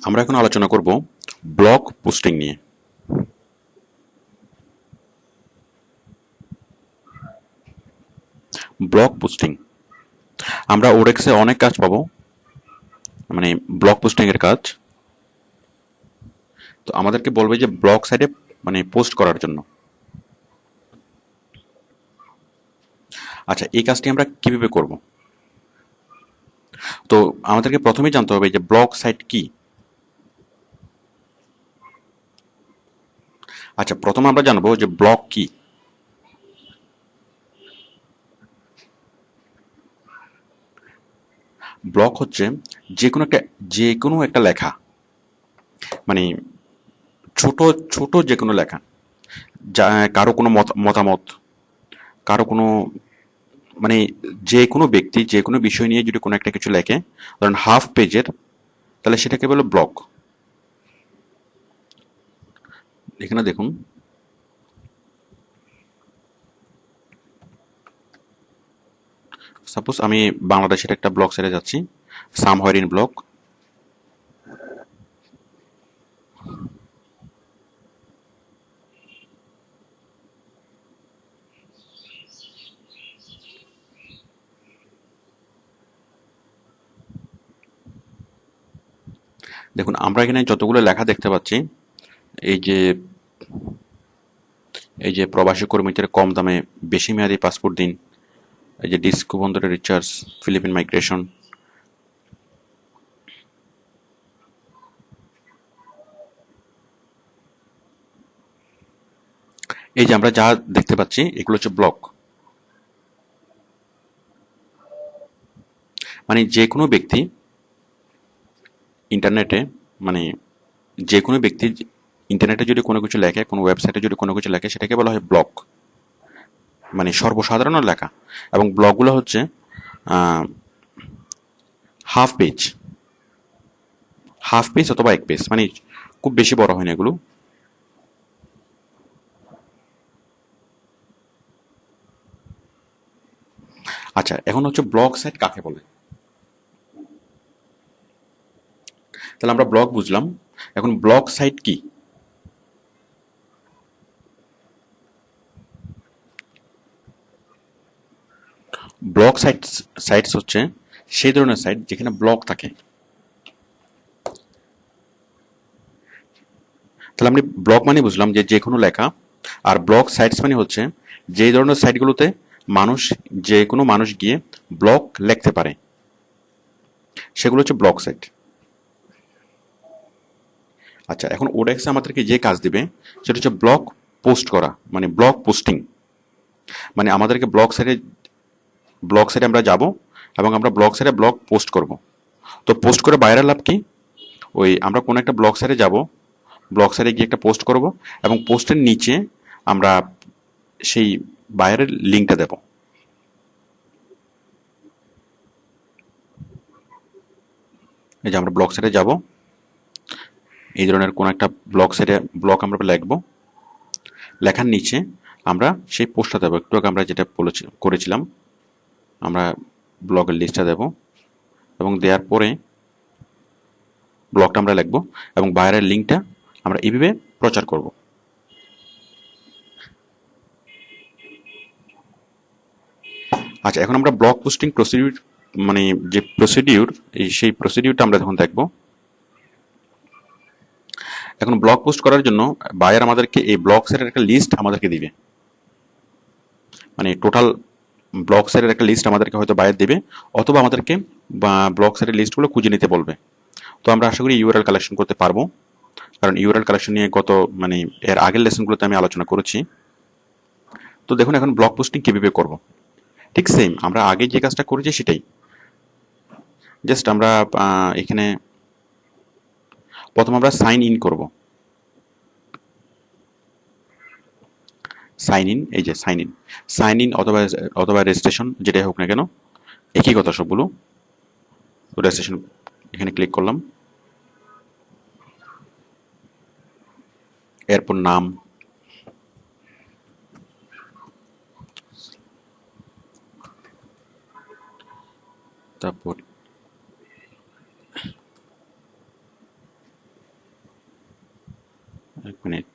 আমরা এখন আলোচনা করব ব্লগ পোস্টিং নিয়ে। ব্লগ পোস্টিং আমরা ওডেক্সে অনেক কাজ পাবো, মানে ব্লগ পোস্টিং এর কাজ। তো আমাদেরকে বলবে যে ব্লগ সাইটে মানে পোস্ট করার জন্য। আচ্ছা, এই কাজটি আমরা কিভাবে করব? তো আমাদেরকে প্রথমেই জানতে হবে যে ব্লগ সাইট কি। আচ্ছা, প্রথমে আমরা জানবো যে ব্লগ কি। ব্লগ হচ্ছে যে কোনো একটা যে কোনো একটা লেখা, মানে ছোট ছোট যে কোনো লেখা, যা কারো কোনো মতামত, কারো কোনো মানে যে কোনো ব্যক্তি যে কোনো বিষয় নিয়ে যদি কোনো একটা কিছু লেখে, ধরেন হাফ পেজের, তাহলে সেটাকে বলে ব্লগ। এখানে দেখুন, সাপোজ আমি বাংলাদেশের একটা ব্লগ সাইটে যাচ্ছি, সামহার ইন ব্লগ। দেখুন, আমরা এখানে যতগুলো লেখা দেখতে পাচ্ছি, এই যে এই যে প্রবাসী কর্মীদের কম দামে বেশি মেয়াদী পাসপোর্ট দিন, এই যে ডিস্কো বন্দরের রিচার্জ, ফিলিপিন মাইগ্রেশন, এই যে আমরা যা দেখতে পাচ্ছি এগুলো হচ্ছে ব্লগ। মানে যে কোনো ব্যক্তি ইন্টারনেটে, মানে যে কোনো ব্যক্তি ইন্টারনেটে যদি কোনো কিছু লেখে, কোনো ওয়েবসাইটে যদি কোনো কিছু লেখে, সেটাকে বলা হয় ব্লগ, মানে সর্বসাধারণ লেখা। এবং ব্লগগুলো হচ্ছে হাফ পেজ, হাফ পেজ অথবা এক পেজ, মানে খুব বেশি বড় হয় না এগুলো। আচ্ছা, এখন হচ্ছে ব্লগ সাইট কাকে বলে। তাহলে আমরা ব্লগ বুঝলাম, এখন ব্লগ সাইট কি। ব্লগ সাইটস হচ্ছে সেই ধরনের সাইট যেখানে ব্লগ থাকে। তাহলে আমরা ব্লগ মানে বুঝলাম যে যে কোনো লেখা, আর ব্লগ সাইটস মানে হচ্ছে যে ধরনের সাইটগুলোতে মানুষ, যে কোনো মানুষ গিয়ে ব্লগ লিখতে পারে, সেগুলো হচ্ছে ব্লগ সাইট। আচ্ছা, এখন ওডেক্স আমাদেরকে যে কাজ দিবে সেটা হচ্ছে ব্লগ পোস্ট করা, মানে ব্লগ পোস্টিং। মানে আমাদেরকে ব্লগ সাইটে আমরা যাব এবং আমরা ব্লগ সাইটে ব্লগ পোস্ট করব। তো পোস্ট করে বাইরের লাভ কি? ওই আমরা কোনো একটা ব্লগ সাইটে যাব, ব্লগ সাইটে গিয়ে একটা পোস্ট করব, এবং পোস্টের নিচে আমরা সেই বাইরের লিঙ্কটা দেব। এই যে আমরা ব্লগ সাইটে যাব, এই ধরনের কোনো একটা ব্লগ সাইটে ব্লগ আমরা লিখবো, লেখার নিচে আমরা সেই পোস্টটা দেবো, একটু আগে আমরা যেটা করেছিলাম, আমরা ব্লগের লিস্টটা দেব, এবং দেওয়ার পরে ব্লগটা আমরা লিখবো, এবং বাইরের লিঙ্কটা আমরা এইভাবে প্রচার করব। আচ্ছা, এখন আমরা ব্লগ পোস্টিং প্রসিডিউর, মানে যে প্রসিডিউর, সেই প্রসিডিউরটা আমরা এখন দেখব। এখন ব্লগ পোস্ট করার জন্য বায়ার আমাদেরকে এই ব্লগ সাইটের একটা লিস্ট আমাদেরকে দিবে, মানে টোটাল ব্লগ সাইটের একটা লিস্ট আমাদেরকে হয়তো বায়ার দিবে, অথবা আমাদেরকে ব্লগ সাইটের লিস্টগুলো খুঁজে নিতে বলবে। তো আমরা আশা করি ইউআরএল কালেকশন করতে পারবো, কারণ ইউআরএল কালেকশন নিয়ে মানে এর আগের লেসনগুলোতে আমি আলোচনা করেছি। তো দেখুন, এখন ব্লগ পোস্টিং কিভাবে করব। ঠিক সেম আমরা আগে যে কাজটা করেছি সেটাই, জাস্ট আমরা এখানে প্রথম আমরা সাইন ইন করব। সাইন ইন, এই যে সাইন ইন, সাইন ইন অথবা অথবা রেজিস্ট্রেশন, যেটাই হোক না কেন, একই কথা সবগুলো। রেজিস্ট্রেশন এখানে ক্লিক করলাম, এরপর নাম, তারপর মিনিট।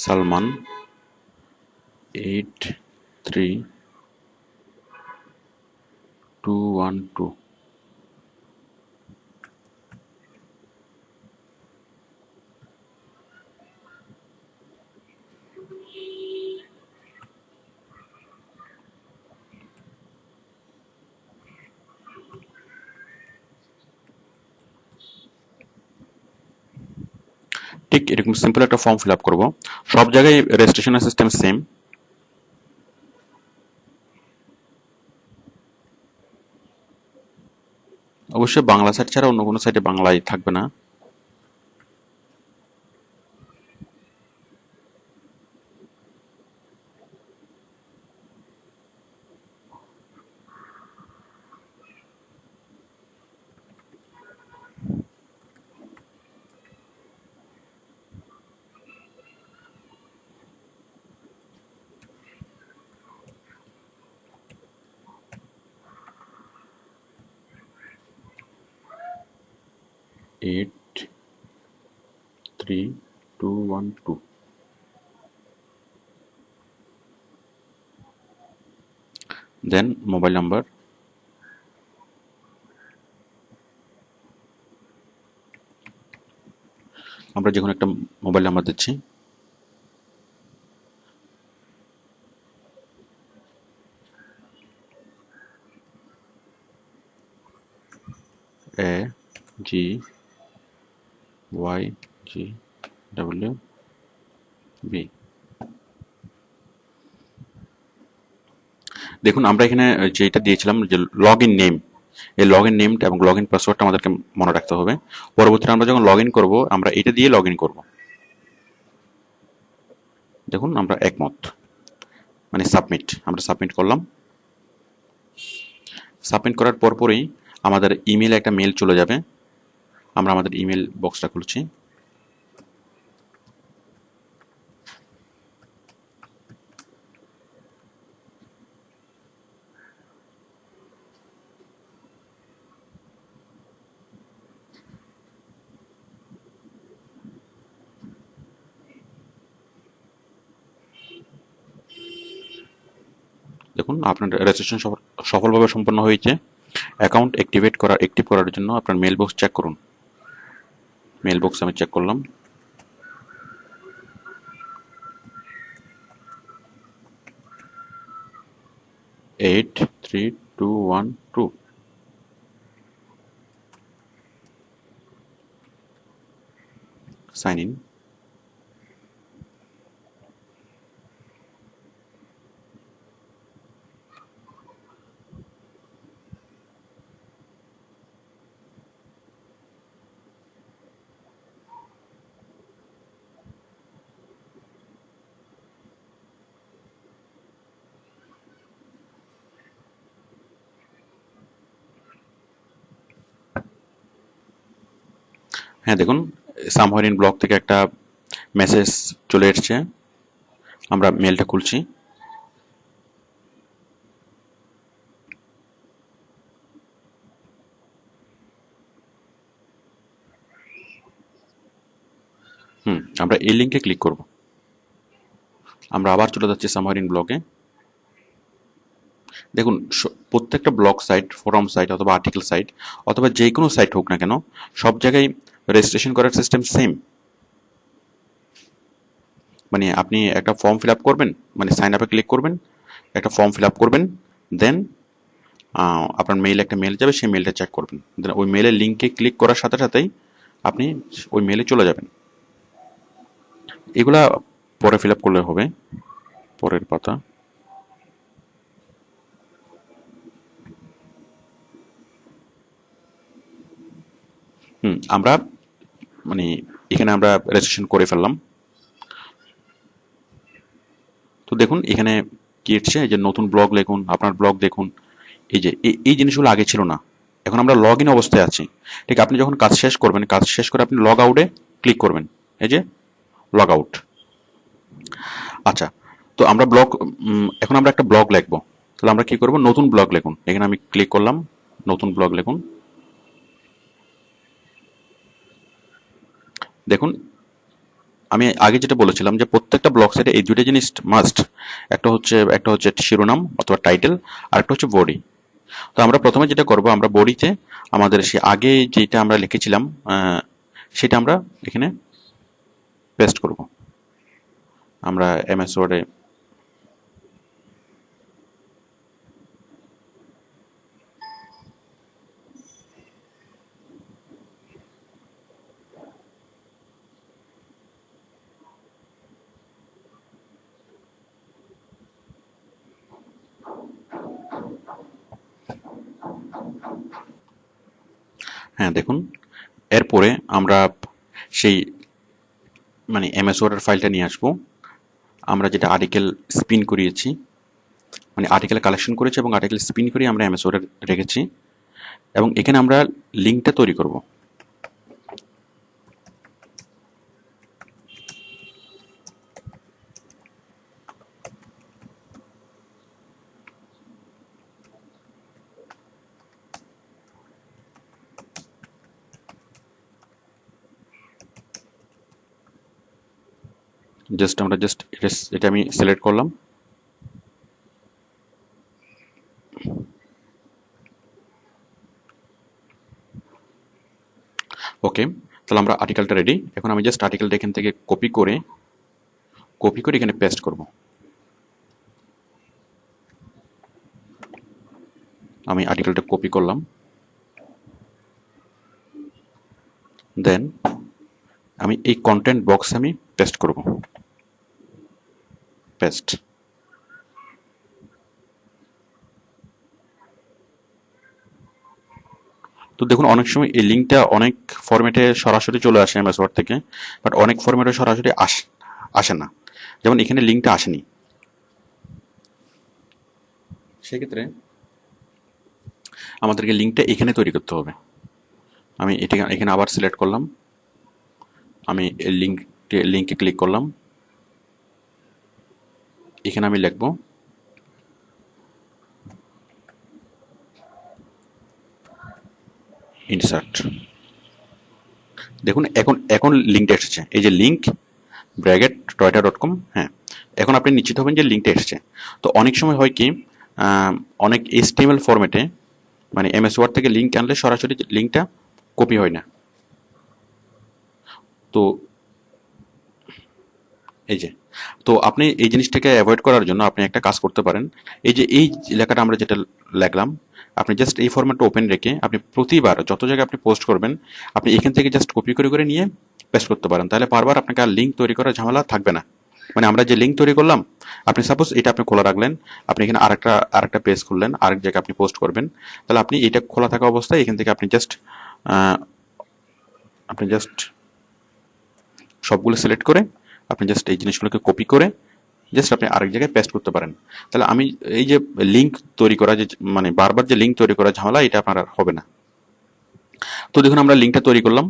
সালমান 83212। ঠিক এরকম সিম্পল একটা ফর্ম ফিল আপ করবো। সব জায়গায় রেজিস্ট্রেশনের সিস্টেম সেম। অবশ্যই বাংলা সাইট ছাড়া অন্য কোনো সাইটে বাংলায় থাকবে না। Eight three two one two. Then mobile number, আমরা যে কোনো একটা মোবাইল নাম্বার দিচ্ছি। AGYGWB। দেখুন আমরা এখানে যেটা দিয়েছিলাম যে লগ ইন নেম, এই লগ ইন নেমটা এবং লগ ইন পাসওয়ার্ডটা আমাদেরকে মনে রাখতে হবে। পরবর্তীতে আমরা যখন লগ ইন করবো আমরা এটা দিয়ে লগ ইন করবো। দেখুন আমরা একমত, মানে সাবমিট, আমরা সাবমিট করলাম। সাবমিট করার পরপরই আমাদের ইমেইলে একটা মেল চলে যাবে। আমরা আমাদের ইমেল বক্সটা খুলছি। দেখুন আপনার রেজিস্ট্রেশন সফলভাবে সম্পন্ন হয়েছে। অ্যাকাউন্ট অ্যাক্টিভ করার জন্য আপনার মেল বক্স চেক করুন। মেল বক্স আমি চেক করলাম। Eight three two one two. Sign in. হ্যাঁ দেখুন, সামহার ইন ব্লগ থেকে একটা মেসেজ চলে এসছে। আমরা মেলটা খুলছি। আমরা এই লিঙ্কে ক্লিক করব। আমরা আবার চলে যাচ্ছি সামহার ইন ব্লগে। দেখুন প্রত্যেকটা ব্লগ সাইট, ফোরাম সাইট অথবা আর্টিকেল সাইট অথবা যে কোনো সাইট হোক না কেন, সব জায়গায় রেজিস্ট্রেশন করার সিস্টেম সেম। মানে আপনি একটা ফর্ম ফিল আপ করবেন, মানে সাইন আপে ক্লিক করবেন, একটা ফর্ম ফিল আপ করবেন, দেন আপনার মেইলে একটা মেল যাবে, সেই মেলটা চেক করবেন, দেন ওই মেলের লিঙ্কে ক্লিক করার সাথে সাথেই আপনি ওই মেলে চলে যাবেন। এগুলা পরে ফিল আপ করলে হবে, পরের পাতা। আমরা মানে এখানে আমরা রেজিস্ট্রেশন করে ফেললাম। তো দেখুন এখানে কি এসছে, এই যে নতুন ব্লগ লিখুন, আপনার ব্লগ দেখুন। এই যে এই জিনিসগুলো আগে ছিল না, এখন আমরা লগ ইন অবস্থায় আছি। ঠিক আপনি যখন কাজ শেষ করবেন, কাজ শেষ করে আপনি লগ আউটে ক্লিক করবেন, এই যে লগ আউট। আচ্ছা, তো আমরা ব্লগ এখন আমরা একটা ব্লগ লিখবো, তাহলে আমরা কি করব, নতুন ব্লগ লিখুন। এখানে আমি ক্লিক করলাম, নতুন ব্লগ লিখুন। দেখুন আমি আগে যেটা বলেছিলাম যে প্রত্যেকটা ব্লগ সাইটে এই দুটো জিনিস মাস্ট। একটা হচ্ছে শিরোনাম অথবা টাইটেল, আর একটা হচ্ছে বডি। তো আমরা প্রথমে যেটা করব, আমরা বডিতে আমাদের সে আগে যেটা আমরা লিখেছিলাম সেটা আমরা এখানে পেস্ট করব। আমরা এমএস ওয়ার্ডে হ্যাঁ দেখুন, এরপরে আমরা সেই মানে এমএস ওয়ার্ডের ফাইলটা নিয়ে আসবো। আমরা যেটা আর্টিকেল স্পিন করিয়েছি, মানে আর্টিকেল কালেকশন করেছি এবং আর্টিকেল স্পিন করে আমরা এমএস ওয়ার্ডে রেখেছি, এবং এখানে আমরা লিঙ্কটা তৈরি করব। আমরা এটা আমি সিলেক্ট করলাম। ওকে, তাহলে আমরা আর্টিকেলটা রেডি। এখন আমি জাস্ট আর্টিকেলটা এখান থেকে কপি করে এখানে পেস্ট করব। আমি আর্টিকেলটা কপি করলাম, দেন আমি এই কন্টেন্ট বক্সে আমি পেস্ট করব। পেস্ট। তো দেখুন অনেক সময় এই লিঙ্কটা অনেক ফরম্যাটে সরাসরি চলে আসে এমএস ওয়ার্ড থেকে, বাট অনেক ফরম্যাটে সরাসরি আসে না। যেমন এখানে লিঙ্কটা আসেনি, সেক্ষেত্রে আমাদেরকে লিঙ্কটা এখানে তৈরি করতে হবে। আমি এটা এখানে আবার সিলেক্ট করলাম, আমি লিঙ্কে ক্লিক করলাম, এখানে আমি লিখব ইনসার্ট। দেখুন এখন লিঙ্কটা এসেছে, এই যে লিঙ্ক ব্র্যাকেট টয়টা.com। হ্যাঁ, এখন আপনি নিশ্চিত হবেন যে লিঙ্কটা এসেছে। তো অনেক সময় হয় কি, অনেক HTML ফরম্যাটে মানে এমএস ওয়ার্ড থেকে লিঙ্ক আনলে সরাসরি লিঙ্কটা কপি হয় না। তো এই যে, তো আপনি এই জিনিসটাকে অ্যাভয়েড করার জন্য আপনি একটা কাজ করতে পারেন। এই যে এই লেখাটা আমরা যেটা লিখলাম, আপনি জাস্ট এই ফরম্যাটটা ওপেন রেখে আপনি প্রতিবার যত জায়গায় আপনি পোস্ট করবেন, আপনি এখান থেকে জাস্ট কপি করে নিয়ে পেস্ট করতে পারেন। তাহলে বারবার আপনাকে আর লিঙ্ক তৈরি করার ঝামেলা থাকবে না। মানে আমরা যে লিঙ্ক তৈরি করলাম, আপনি সাপোজ এটা আপনি খোলা রাখলেন, আপনি এখানে আরেকটা পেজ খুললেন, আরেক জায়গায় আপনি পোস্ট করবেন, তাহলে আপনি এটা খোলা থাকা অবস্থায় এখান থেকে আপনি জাস্ট সবগুলো সিলেক্ট করে আপনি জাস্ট এই জিনিসগুলোকে কপি করে জাস্ট আপনি আরেক জায়গায় পেস্ট করতে পারেন। তাহলে আমি এই যে লিঙ্ক তৈরি করা, যে মানে বারবার যে লিঙ্ক তৈরি করা ঝামেলা, এটা আপনার আর হবে না। তো দেখুন আমরা লিঙ্কটা তৈরি করলাম।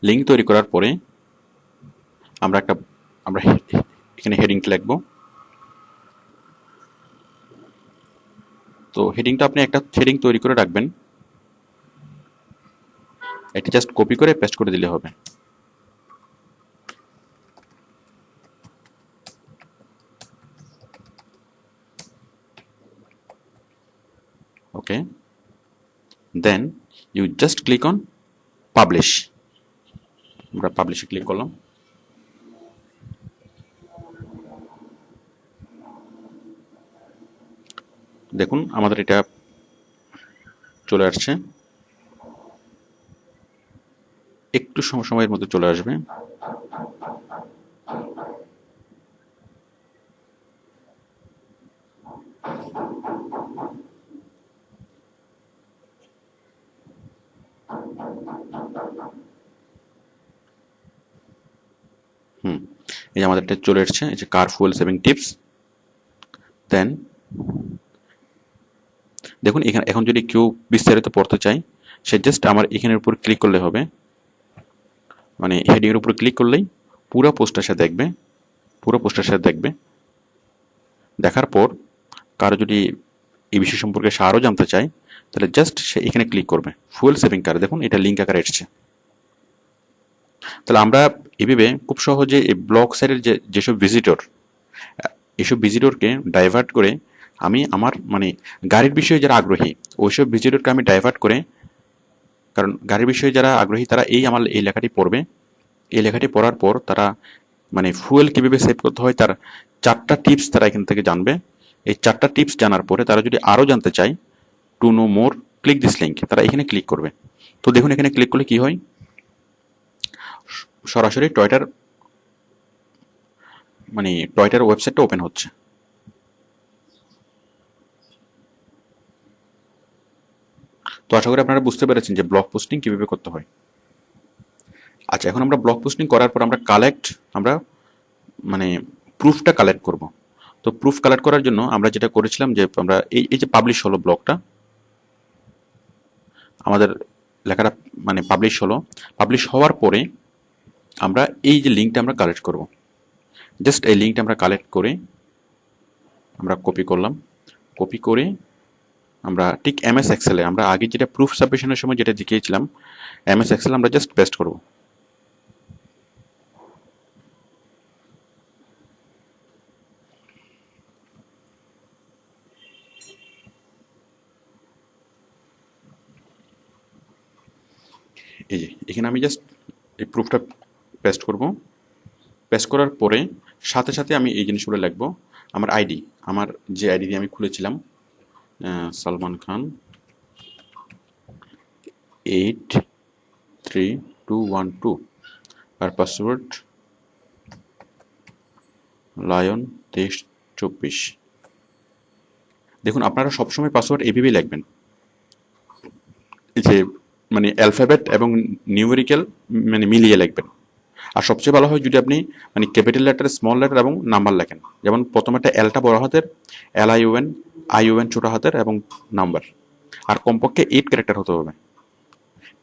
লিঙ্ক তৈরি করার পরে আমরা এখানে হেডিংটা লিখব। তো হেডিংটা আপনি একটা হেডিং তৈরি করে রাখবেন, এটা জাস্ট কপি করে পেস্ট করে দিলে হবে। Okay, then you just click on publish. আমরা পাবলিশে ক্লিক করলাম। দেখুন আমাদের এটা চলে আসছে, একটু সময়ের মধ্যে চলে আসবে। এই যে আমাদের এটা চলে এসছে, এই যে কার ফুয়েল সেভিং টিপস। দেন দেখুন এখানে এখন যদি কেউ বিস্তারিত পড়তে চায়, সে জাস্ট আমার এখানের উপর ক্লিক করলে হবে, মানে হেডিং এর উপর ক্লিক করলেই পুরো পোস্টটার সাথে দেখবে। দেখার পর কারো যদি এই বিষয় সম্পর্কে সে আরও জানতে চায়, তাহলে জাস্ট সে এখানে ক্লিক করবে, ফুয়েল সেভিং কার। দেখুন এটা লিঙ্ক আকারে এসছে। তাহলে আমরা এভাবে খুব সহজে এই ব্লগ সাইটের যেসব ভিজিটর, এইসব ভিজিটরকে ডাইভার্ট করে আমি আমার মানে গাড়ির বিষয়ে যারা আগ্রহী ওইসব ভিজিটরকে আমি ডাইভার্ট করে, কারণ গাড়ির বিষয়ে যারা আগ্রহী তারা আমার এই লেখাটি পড়বে। এই লেখাটি পড়ার পর তারা মানে ফুয়েল কীভাবে সেভ করতে হয় তার 4টা টিপস তারা এখান থেকে জানবে। এই 4টা টিপস জানার পরে তারা যদি আরও জানতে চায়, to know more click this link, তারা এখানে ক্লিক করবে। তো দেখুন এখানে ক্লিক করলে কি হয়, সরাসরি টয়টার ওয়েবসাইটটা ওপেন হচ্ছে। তো আশা করি আপনারা বুঝতে পেরেছেন যে ব্লগ পোস্টিং কিভাবে করতে হয়। আচ্ছা, এখন আমরা ব্লগ পোস্টিং করার পর আমরা মানে প্রুফটা কালেক্ট করব। তো প্রুফ কালেক্ট করার জন্য আমরা যেটা করেছিলাম যে আমরা এই যে পাবলিশ হলো ব্লগটা, আমাদের লেখাটা মানে পাবলিশ হওয়ার পরে আমরা এই যে লিঙ্কটা আমরা কালেক্ট করব। জাস্ট এই লিঙ্কটা আমরা কালেক্ট করে আমরা কপি করলাম। কপি করে আমরা ঠিক এমএস এক্সেলে আমরা আগে যেটা প্রুফ সাবমিশনের সময় যেটা দেখিয়েছিলাম, এমএস এক্সেল আমরা জাস্ট পেস্ট করব। এই যে এখানে আমি জাস্ট এই প্রুফটা পেস্ট করব। পেস্ট করার পরে সাথে সাথে আমি এই জিনিসগুলো লিখব। আমার আইডি, আমার যে আইডি দিয়ে আমি খুলেছিলাম, সালমান খান 83212, আর পাসওয়ার্ড লায়ন 2324। দেখুন আপনারা সবসময় পাসওয়ার্ড এভাবেই লিখবেন, যে মানে অ্যালফাবেট এবং নিউমেরিক্যাল মানে মিলিয়ে লিখবেন। আর সবচেয়ে ভালো হয় যদি আপনি মানে ক্যাপিটাল লেটার, স্মল লেটার এবং নাম্বার লেখেন। যেমন প্রথমেটা এলটা বড় হাতের, আইউএন ছোট হাতের এবং নাম্বার। আর কমপক্ষে 8 ক্যারেক্টার হতে হবে।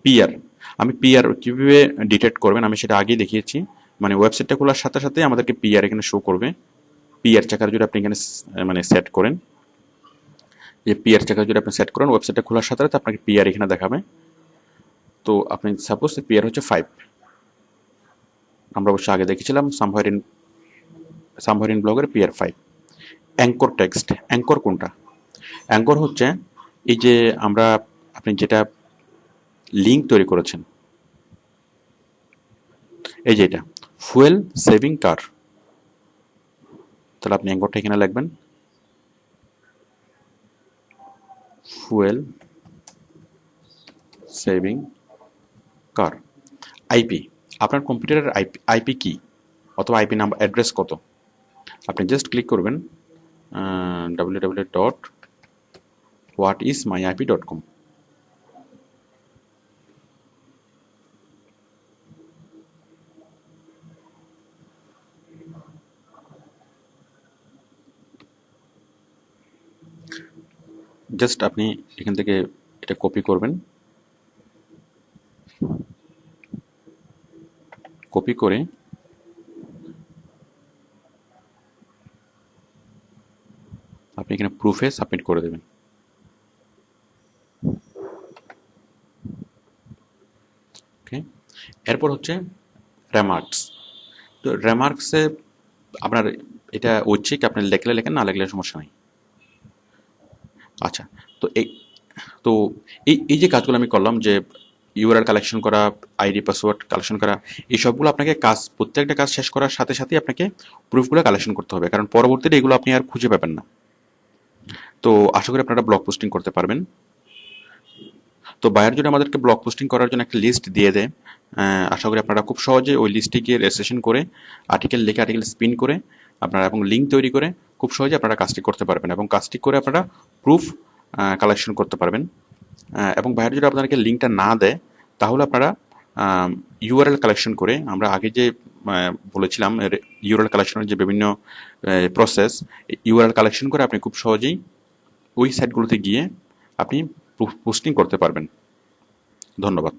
পিআর কীভাবে ডিটেক্ট করবেন আমি সেটা আগেই দেখিয়েছি। মানে ওয়েবসাইটটা খোলার সাথে সাথে আমাদেরকে পিআর এখানে শো করবে। পিআর চেকার যদি আপনি এখানে মানে সেট করেন, যে পিআর চেকার যদি আপনি সেট করেন, ওয়েবসাইটটা খোলার সাথে সাথে আপনাকে পিআর এখানে দেখাবে। তো আপনি সাপোজ পিআর হচ্ছে 5, আমরা অবশ্য আগে দেখেছিলাম সামহার ইন ব্লগের পিআর 5। অ্যাঙ্কর টেক্সট, অ্যাঙ্কর কোনটা? অ্যাঙ্কর হচ্ছে এই যে আপনি যেটা লিঙ্ক তৈরি করেছেন, এই যে এটা ফুয়েল সেভিং কার, তাহলে আপনি অ্যাঙ্করটা এখানে লিখবেন, ফুয়েল সেভিং কার। আইপি, আপনার কম্পিউটারের আইপি কি অথবা আইপি নাম্বার অ্যাড্রেস কত, আপনি জাস্ট ক্লিক করবেন www.whatismyip.com। জাস্ট আপনি এখান থেকে এটা কপি করবেন, কপি করে আপনি এখানে প্রুফে সাবমিট করে দেবেন। ওকে, এরপর হচ্ছে রেমার্কস। তো রেমার্কসে আপনার এটা ঐচ্ছিক, আপনি লেখলে লেখেন, না লেখলে সমস্যা নেই। আচ্ছা, তো এই যে কাজগুলো আমি করলাম, যে ইউআরএল কালেকশন করা, আইডি পাসওয়ার্ড কালেকশন করা, এই সবগুলো আপনাকে প্রত্যেকটা কাজ শেষ করার সাথে সাথেই আপনাকে প্রুফগুলো কালেকশন করতে হবে, কারণ পরবর্তীতে এগুলো আপনি আর খুঁজে পাবেন না। তো আশা করি আপনারা ব্লগ পোস্টিং করতে পারবেন। তো বায়ার যদি আমাদেরকে ব্লগ পোস্টিং করার জন্য একটা লিস্ট দিয়ে দেয়, আশা করি আপনারা খুব সহজে ওই লিস্টে গিয়ে রেজিস্ট্রেশন করে আর্টিকেল লিখে, আর্টিকেল স্পিন করে আপনারা এবং লিঙ্ক তৈরি করে খুব সহজে আপনারা কাজটি করতে পারবেন, এবং কাজটি করে আপনারা প্রুফ কালেকশন করতে পারবেন। এবং বায়ার যদি আপনাদেরকে লিঙ্কটা না দেয়, তাহলে আপনারা ইউআরএল কালেকশন করে, আমরা আগে যে বলেছিলাম ইউআরএল কালেকশনের যে বিভিন্ন প্রসেস, ইউআরএল কালেকশন করে আপনি খুব সহজেই ওই সাইটগুলোতে গিয়ে আপনি পোস্টিং করতে পারবেন। ধন্যবাদ।